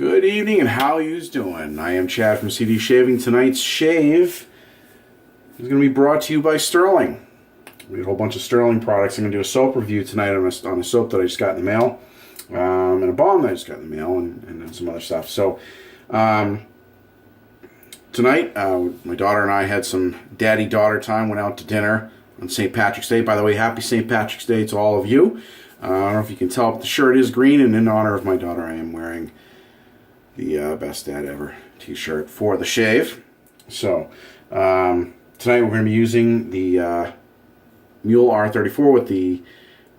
Good evening, and how yous doing? I am Chad from CD Shaving. Tonight's shave is going to be brought to you by Stirling. We have a whole bunch of Stirling products. I'm going to do a soap review tonight on a soap that I just got in the mail, and a balm that I just got in the mail, and then some other stuff. So tonight, my daughter and I had some daddy-daughter time, went out to dinner on St. Patrick's Day. By the way, happy St. Patrick's Day to all of you. I don't know if you can tell, but the shirt is green, and in honor of my daughter, I am wearing the Best Dad Ever t-shirt for the shave. So tonight we're going to be using the Mule R34 with the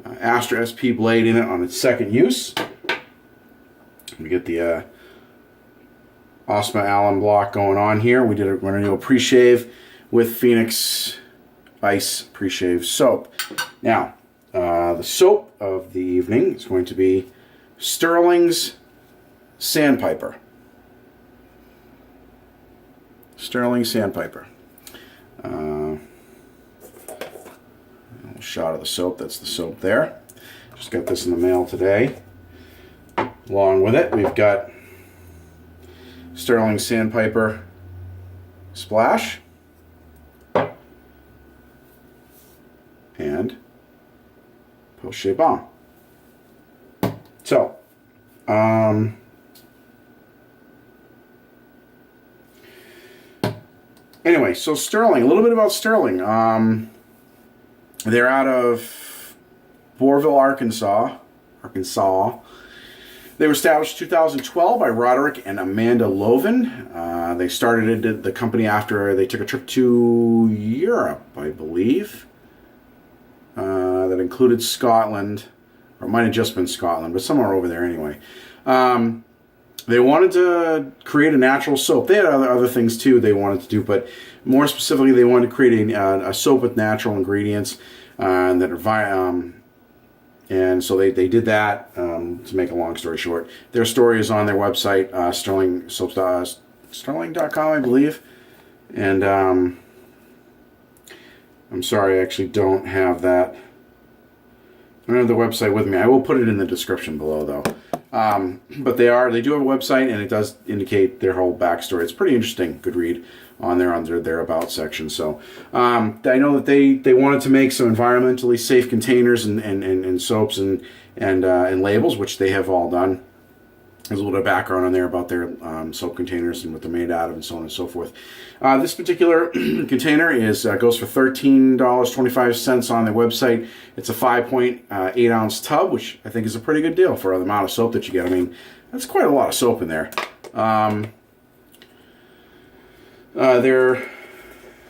Astra SP blade in it on its second use. We get the Osma Allen block going on here. We're going to do a pre-shave with Phoenix Ice pre-shave soap. Now, the soap of the evening is going to be Stirling's Sandpiper. Stirling Sandpiper. A shot of the soap. That's the soap there. Just got this in the mail today. Along with it, we've got Stirling Sandpiper Splash and Post-Shave Balm. So, anyway, so Stirling, a little bit about Stirling. They're out of Boorville, Arkansas. They were established in 2012 by Roderick and Amanda Loven. They started the company after they took a trip to Europe, I believe. That included Scotland, or it might have just been Scotland, but somewhere over there anyway. They wanted to create a natural soap. They had other things too they wanted to do, but more specifically, they wanted to create a soap with natural ingredients and so they did that. To make a long story short, their story is on their website, Stirling.com, I believe. And I'm sorry, I actually don't have that. I don't have the website with me. I will put it in the description below, though. But they do have a website, and it does indicate their whole backstory. It's pretty interesting. Good read on there under their about section. So I know that they wanted to make some environmentally safe containers and soaps and labels, which they have all done. There's a little bit of background on there about their soap containers and what they're made out of and so on and so forth. This particular container goes for $13.25 on their website. It's a 5.8 ounce tub, which I think is a pretty good deal for the amount of soap that you get. I mean, that's quite a lot of soap in there.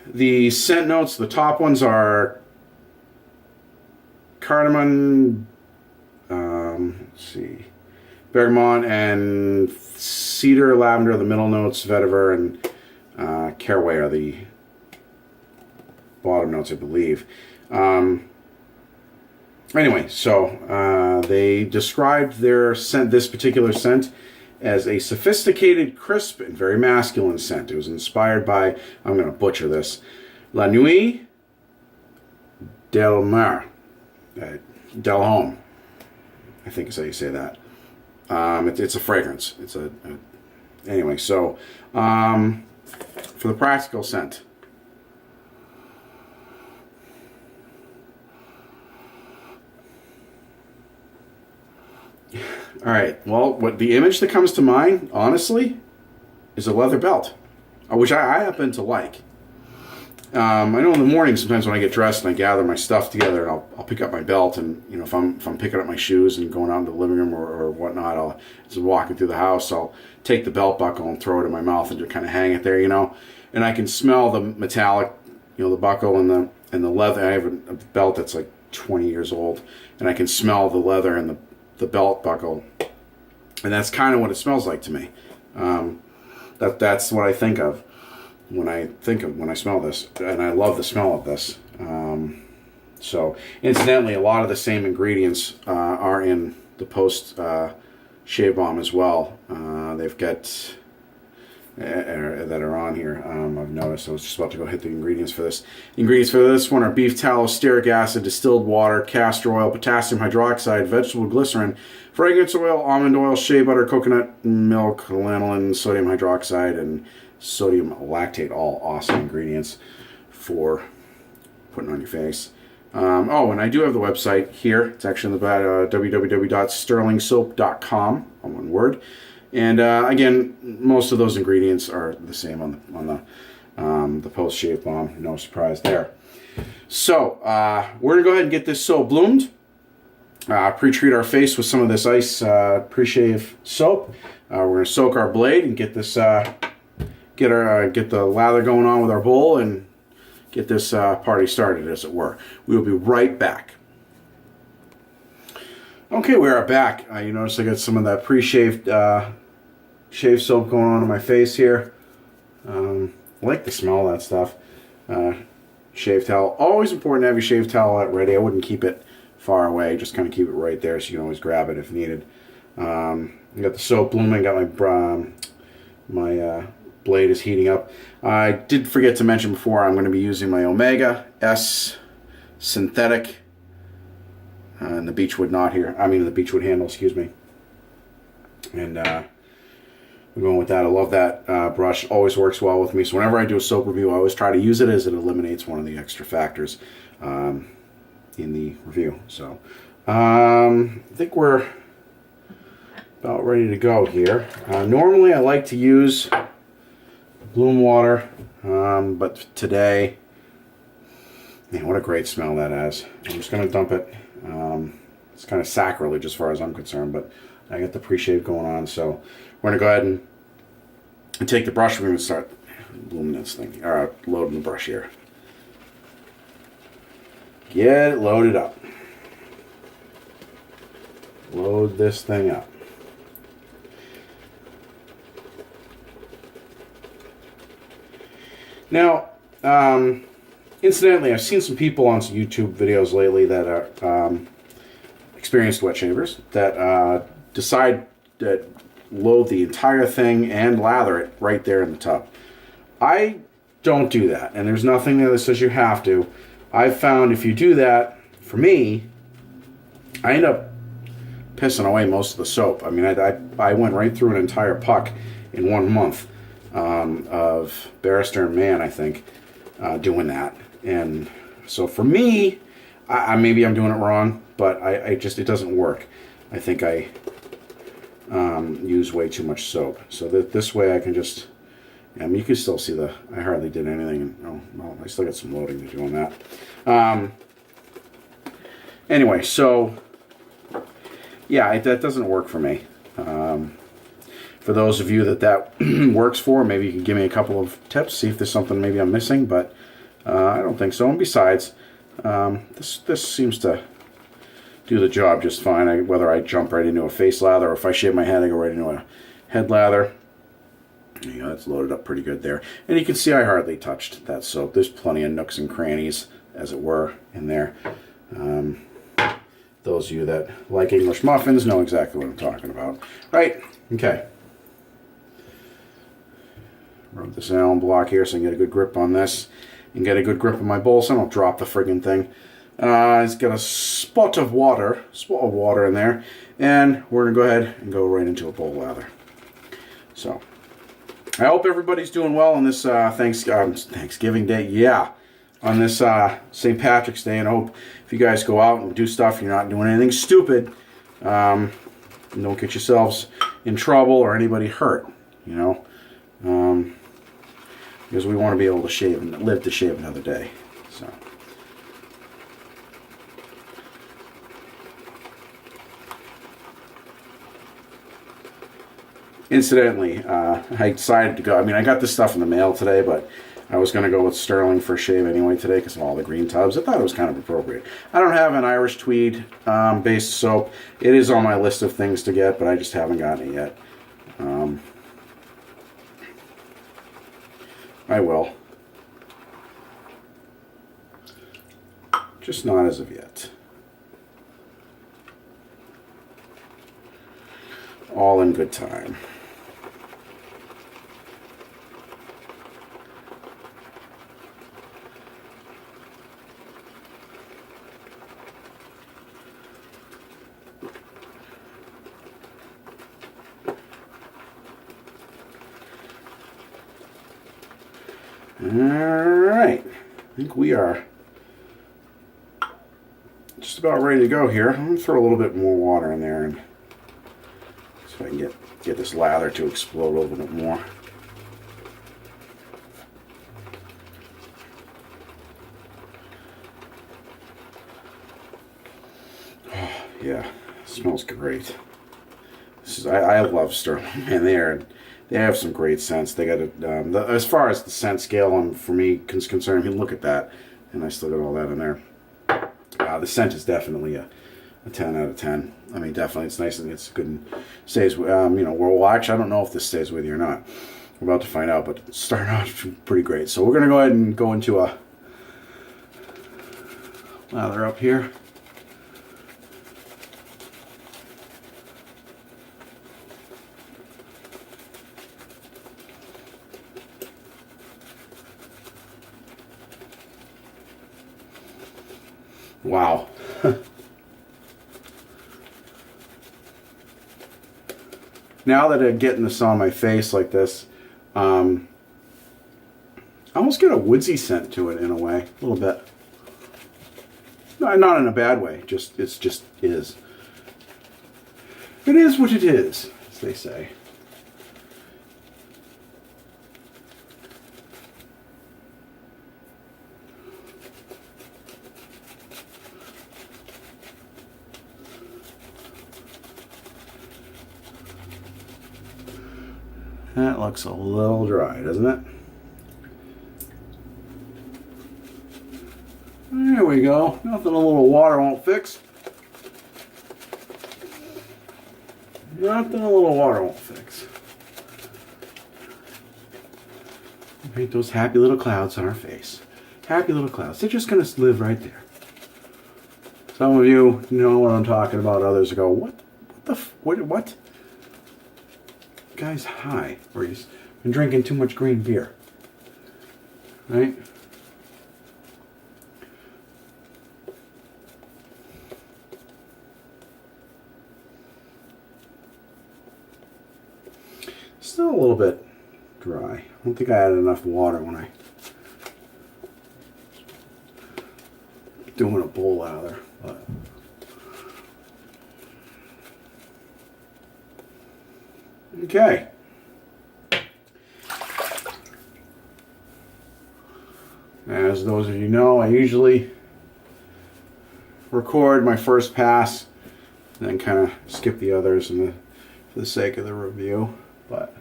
The scent notes, the top ones are cardamom, let's see, bergamot and cedar, lavender are the middle notes, vetiver and caraway are the bottom notes, I believe. Anyway, so they described their scent, this particular scent, as a sophisticated, crisp, and very masculine scent. It was inspired by, I'm going to butcher this, La Nuit del Mar, Del Home, I think is how you say that. It's a fragrance. Anyway, so for the practical scent. All right, well, what the image that comes to mind, honestly, is a leather belt, which I happen to like. I know in the morning sometimes when I get dressed and I gather my stuff together, I'll pick up my belt, and if I'm picking up my shoes and going out into the living room or whatnot, I'll just walking through the house, I'll take the belt buckle and throw it in my mouth and just kind of hang it there, and I can smell the metallic, the buckle and the leather. I have a belt that's like 20 years old, and I can smell the leather and the belt buckle, and that's kind of what it smells like to me. That's what I think of when I smell this, and I love the smell of this. So incidentally, a lot of the same ingredients are in the Post Shave Balm as well. They've got that are on here. I've noticed. I was just about to go hit the ingredients for this. The ingredients for this one are beef tallow, stearic acid, distilled water, castor oil, potassium hydroxide, vegetable glycerin, fragrance oil, almond oil, shea butter, coconut milk, lanolin, sodium hydroxide, and sodium lactate. All awesome ingredients for putting on your face. Oh, and I do have the website here. It's actually in the www.stirlingsoap.com, on one word. And again, most of those ingredients are the same on the post shave balm. No surprise there. So we're gonna go ahead and get this soap bloomed. Pre-treat our face with some of this ice pre-shave soap. We're gonna soak our blade and get this get the lather going on with our bowl and get this party started, as it were. We will be right back. Okay, we are back. You notice I got some of that pre-shaved shave soap going on my face here. I like the smell of that stuff. Shave towel. Always important to have your shave towel at ready. I wouldn't keep it far away. Just kind of keep it right there so you can always grab it if needed. I got the soap blooming. Got my blade is heating up. I did forget to mention before, I'm going to be using my Omega S synthetic and the beechwood knot here. I mean the beechwood handle, excuse me. And we're going with that. I love that brush. Always works well with me. So whenever I do a soap review, I always try to use it, as it eliminates one of the extra factors in the review. So I think we're about ready to go here. Normally I like to use bloom water, but today, man, what a great smell that has. I'm just going to dump it. It's kind of sacrilege as far as I'm concerned, but I got the pre-shave going on, so we're going to go ahead and take the brush. We're going to start blooming this thing, or loading the brush here. Get it loaded up. Load this thing up. Now, incidentally, I've seen some people on some YouTube videos lately that are experienced wet shavers that decide to load the entire thing and lather it right there in the tub. I don't do that, and there's nothing there that says you have to. I've found if you do that, for me, I end up pissing away most of the soap. I mean, I went right through an entire puck in 1 month of Barrister and Man, I think, doing that. And so for me, I maybe I'm doing it wrong, but I just, it doesn't work. I think I use way too much soap. So that this way I can just, I mean, you can still see I hardly did anything. Oh, well, I still got some loading to do on that. Anyway, so yeah, that doesn't work for me. For those of you that works for, maybe you can give me a couple of tips, see if there's something maybe I'm missing, but I don't think so. And besides, this seems to do the job just fine. Whether I jump right into a face lather or if I shave my head, I go right into a head lather. You know, it's loaded up pretty good there. And you can see I hardly touched that soap. There's plenty of nooks and crannies, as it were, in there. Those of you that like English muffins know exactly what I'm talking about. Right, okay. Rub this alum block here so I can get a good grip on this and get a good grip on my bowl so I don't drop the friggin' thing. It's got a spot of water in there, and we're gonna go ahead and go right into a bowl lather. So I hope everybody's doing well on this Thanksgiving Day. Yeah, on this St. Patrick's Day, and I hope if you guys go out and do stuff, you're not doing anything stupid. And don't get yourselves in trouble or anybody hurt, you know. Because we want to be able to shave and live to shave another day. So. Incidentally, I decided to go. I mean, I got this stuff in the mail today, but I was going to go with Stirling for a shave anyway today because of all the green tubs. I thought it was kind of appropriate. I don't have an Irish Tweed based soap. It is on my list of things to get, but I just haven't gotten it yet. I will. Just not as of yet. All in good time. Alright, I think we are just about ready to go here. I'm going to throw a little bit more water in there and so I can get this lather to explode a little bit more. Oh, yeah, it smells great. This is I love Stirling, and they have some great scents. They got a as far as the scent scale on for me concerned. I mean, look at that, and I still got all that in there. The scent is definitely a 10 out of 10. I mean, definitely, it's nice and it's good and stays. You know, well, actually, I don't know if this stays with you or not. We're about to find out, but it's starting out pretty great. So we're gonna go ahead and go into a lather up here. Wow. Now that I'm getting this on my face like this, I almost get a woodsy scent to it in a way, a little bit. No, not in a bad way, just it's just is. It is what it is, as they say. That looks a little dry, doesn't it? There we go. Nothing a little water won't fix. Nothing a little water won't fix. Paint those happy little clouds on our face. Happy little clouds. They're just going to live right there. Some of you know what I'm talking about. Others go, what? Guy's high, or he's been drinking too much green beer, right? Still a little bit dry. I don't think I added enough water when I doing a bowl lather, but okay. As those of you know, I usually record my first pass and then kind of skip the others for the sake of the review. But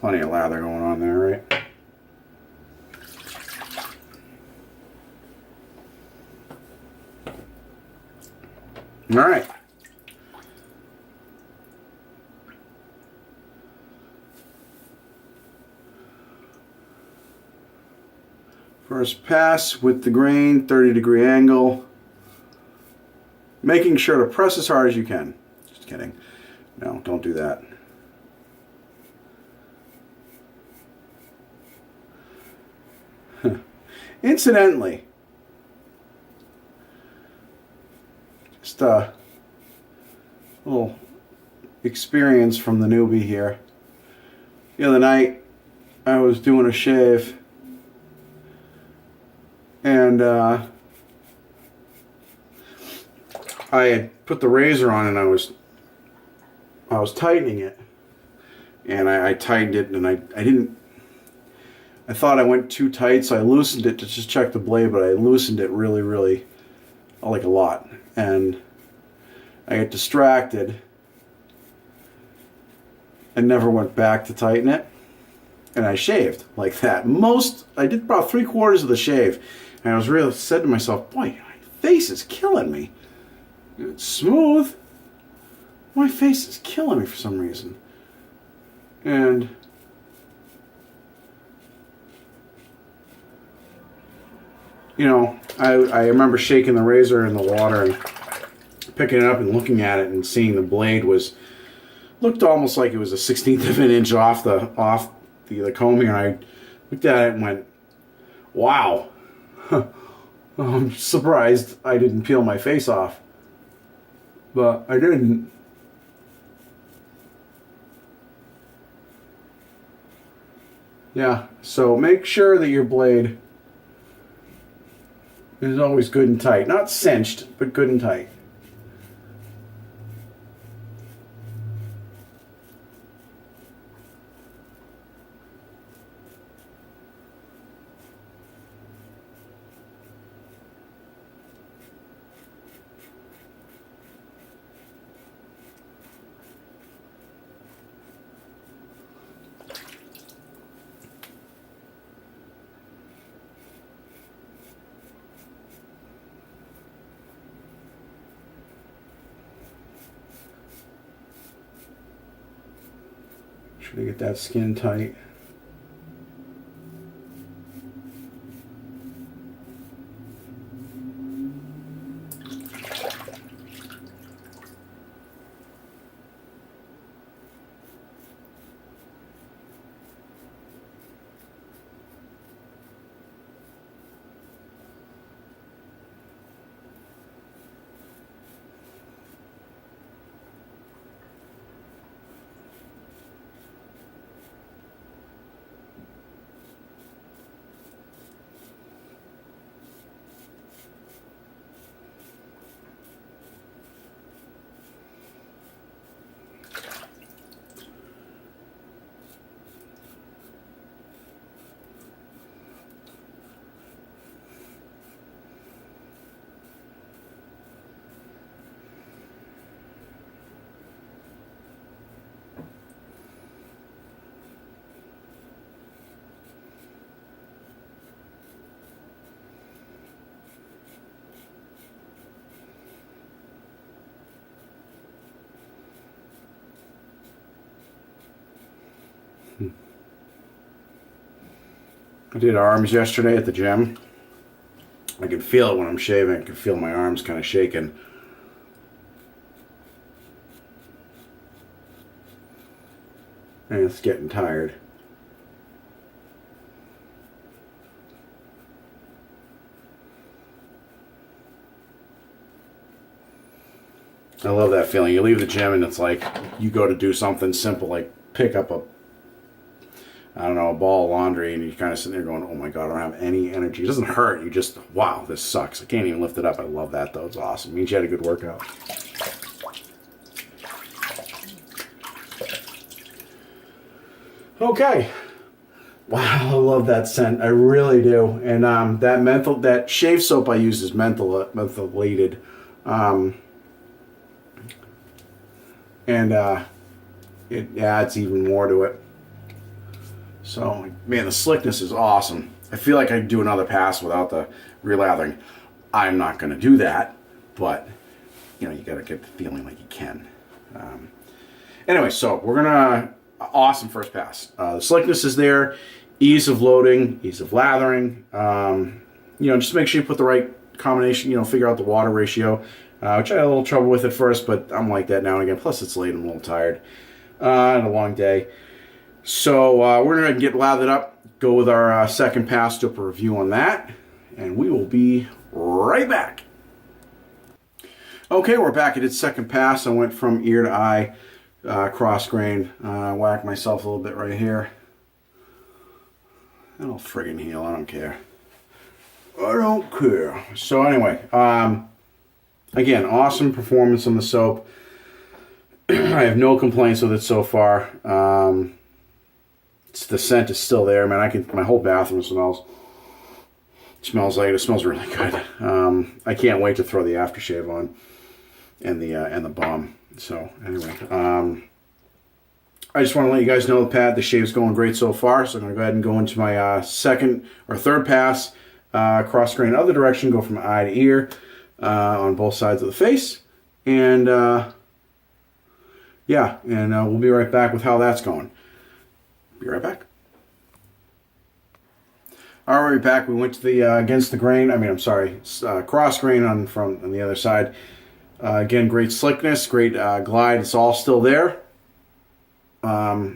plenty of lather going on there, right? All right. First pass with the grain, 30-degree angle. Making sure to press as hard as you can. Just kidding. No, don't do that. Incidentally, just a little experience from the newbie here. The other night, I was doing a shave, and I had put the razor on, and I was tightening it, and I tightened it, and I didn't. I thought I went too tight, so I loosened it to just check the blade, but I loosened it really, really, like a lot. And I got distracted and never went back to tighten it. And I shaved like that. I did about 3/4 of the shave. And I was really said to myself, boy, my face is killing me. It's smooth. My face is killing me for some reason. And I remember shaking the razor in the water and picking it up and looking at it and seeing the blade looked almost like it was a 1/16 of an inch off the comb here. And I looked at it and went, wow. I'm surprised I didn't peel my face off. But I didn't. Yeah, so make sure that your blade is always good and tight. Not cinched, but good and tight. Try to get that skin tight. I did arms yesterday at the gym. I can feel it when I'm shaving. I can feel my arms kind of shaking. And it's getting tired. I love that feeling. You leave the gym and it's like you go to do something simple like pick up a, I don't know, a ball of laundry, and you kind of sit there going, oh my God, I don't have any energy. It doesn't hurt. You just, wow, this sucks. I can't even lift it up. I love that though. It's awesome. It means you had a good workout. Okay. Wow, I love that scent. I really do. And that shave soap I use is mentholated. It adds even more to it. So, man, the slickness is awesome. I feel like I could do another pass without the relathering. I'm not going to do that, but, you know, you got to get the feeling like you can. Anyway, so we're going to, awesome first pass. The slickness is there, ease of loading, ease of lathering. You know, just make sure you put the right combination, you know, figure out the water ratio, which I had a little trouble with at first, but I'm like that now and again. Plus, it's late, I'm a little tired. And a long day. So we're going to get lathered up, go with our second pass, do a review on that, and we will be right back. Okay, we're back at its second pass. I went from ear to eye, cross grain, whacked myself a little bit right here. That'll friggin' heal, I don't care. I don't care. So anyway, again, awesome performance on the soap. I have no complaints with it so far. The scent is still there, man. My whole bathroom smells like it. It smells really good. I can't wait to throw the aftershave on and the balm. So anyway, I just want to let you guys know the shave's going great so far. So I'm going to go ahead and go into my second or third pass, cross grain other direction, go from eye to ear on both sides of the face, and yeah, and we'll be right back with how that's going. Be right back. All right, back. We went to the against the grain. Cross grain on the other side. Again, great slickness, great glide. It's all still there. I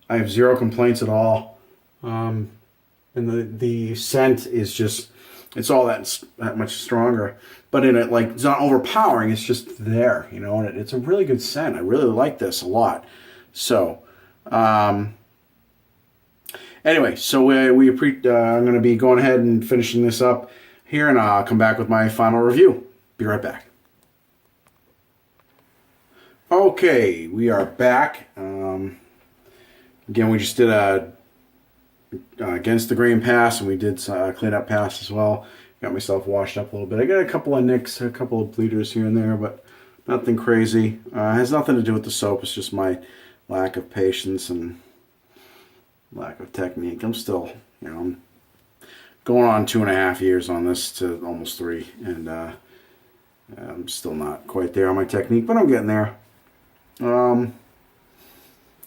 have zero complaints at all. And the scent is just, it's all that much stronger. But in it, like, it's not overpowering. It's just there, you know. And it's a really good scent. I really like this a lot. So. Anyway, so I'm going to be going ahead and finishing this up here, and I'll come back with my final review. Be right back. Okay, we are back. Again, we just did a against the grain pass, and we did clean up pass as well. Got myself washed up a little bit. I got a couple of nicks, a couple of bleeders here and there, but nothing crazy. It has nothing to do with the soap. It's just my lack of patience and lack of technique. I'm still, you know, I'm going on 2.5 years on this to almost 3, and I'm still not quite there on my technique, but I'm getting there.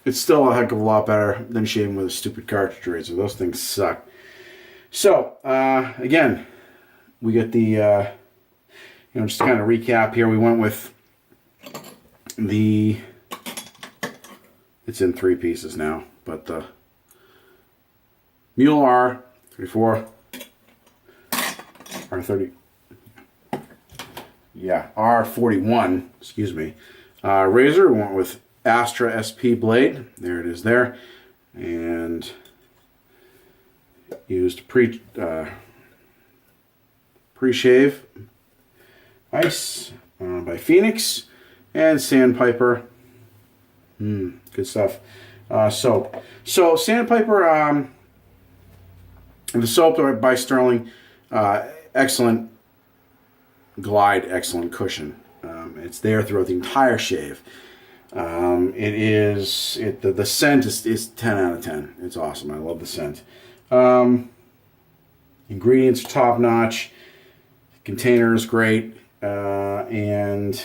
It's still a heck of a lot better than shaving with a stupid cartridge razor. Those things suck. So, again, we get the, just to kind of recap here, we went with the, it's in 3 pieces now, but the Mule R34, R30, yeah, R41, excuse me, razor. We went with Astra SP blade. There it is there. And used pre-shave ice by Phoenix and Sandpiper. Good stuff. Soap. So Sandpiper, the soap by Stirling, excellent glide, excellent cushion. It's there throughout the entire shave. The scent is 10 out of 10. It's awesome. I love the scent. Ingredients are top notch. Container is great. And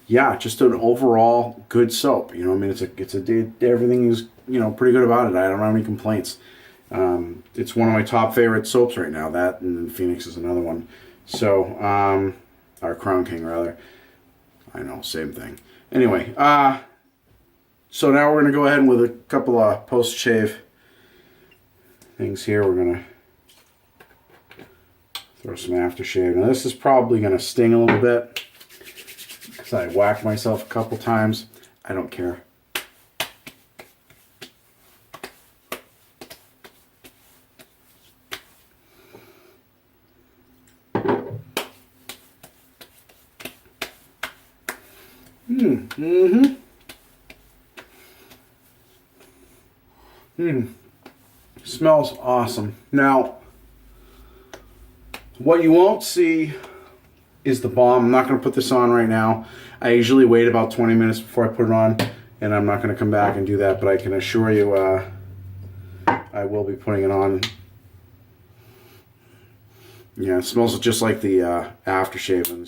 yeah, just an overall good soap. You know, I mean, everything is, pretty good about it. I don't have any complaints. It's one of my top favorite soaps right now. That and Phoenix is another one. So, or Crown King rather. I know, same thing. Anyway, so now we're going to go ahead with a couple of post-shave things here. We're going to throw some aftershave. Now this is probably going to sting a little bit because I whacked myself a couple times. I don't care. Smells awesome. Now, what you won't see is the balm. I'm not going to put this on right now. I usually wait about 20 minutes before I put it on, and I'm not going to come back and do that, but I can assure you I will be putting it on. Yeah, it smells just like the aftershave, and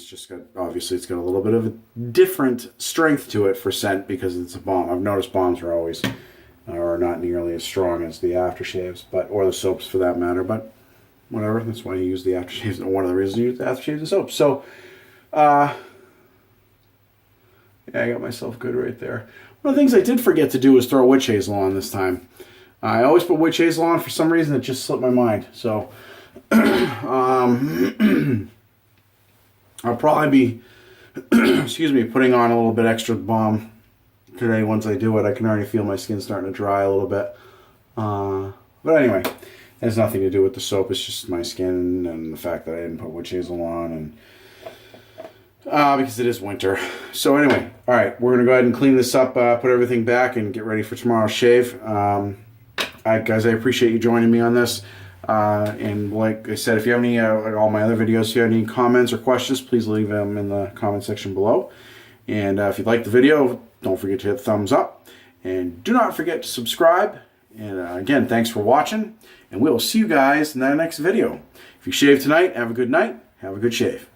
obviously it's got a little bit of a different strength to it for scent because it's a balm. I've noticed balms are always are not nearly as strong as the aftershaves, or the soaps for that matter, but whatever. That's why you use the aftershaves, one of the reasons you use the aftershaves and soaps. So, yeah, I got myself good right there. One of the things I did forget to do was throw witch hazel on this time. I always put witch hazel on. For some reason, it just slipped my mind. So, I'll probably be, excuse me, putting on a little bit extra balm today. Once I do it, I can already feel my skin starting to dry a little bit. But anyway, it has nothing to do with the soap. It's just my skin and the fact that I didn't put witch hazel on, and because it is winter. So anyway, all right, we're gonna go ahead and clean this up, put everything back, and get ready for tomorrow's shave. All right, guys, I appreciate you joining me on this. And like I said, if you have any, like all my other videos, if you have any comments or questions, please leave them in the comment section below. And if you like the video, don't forget to hit thumbs up. And do not forget to subscribe. And again, thanks for watching. And we'll see you guys in the next video. If you shave tonight, have a good night. Have a good shave.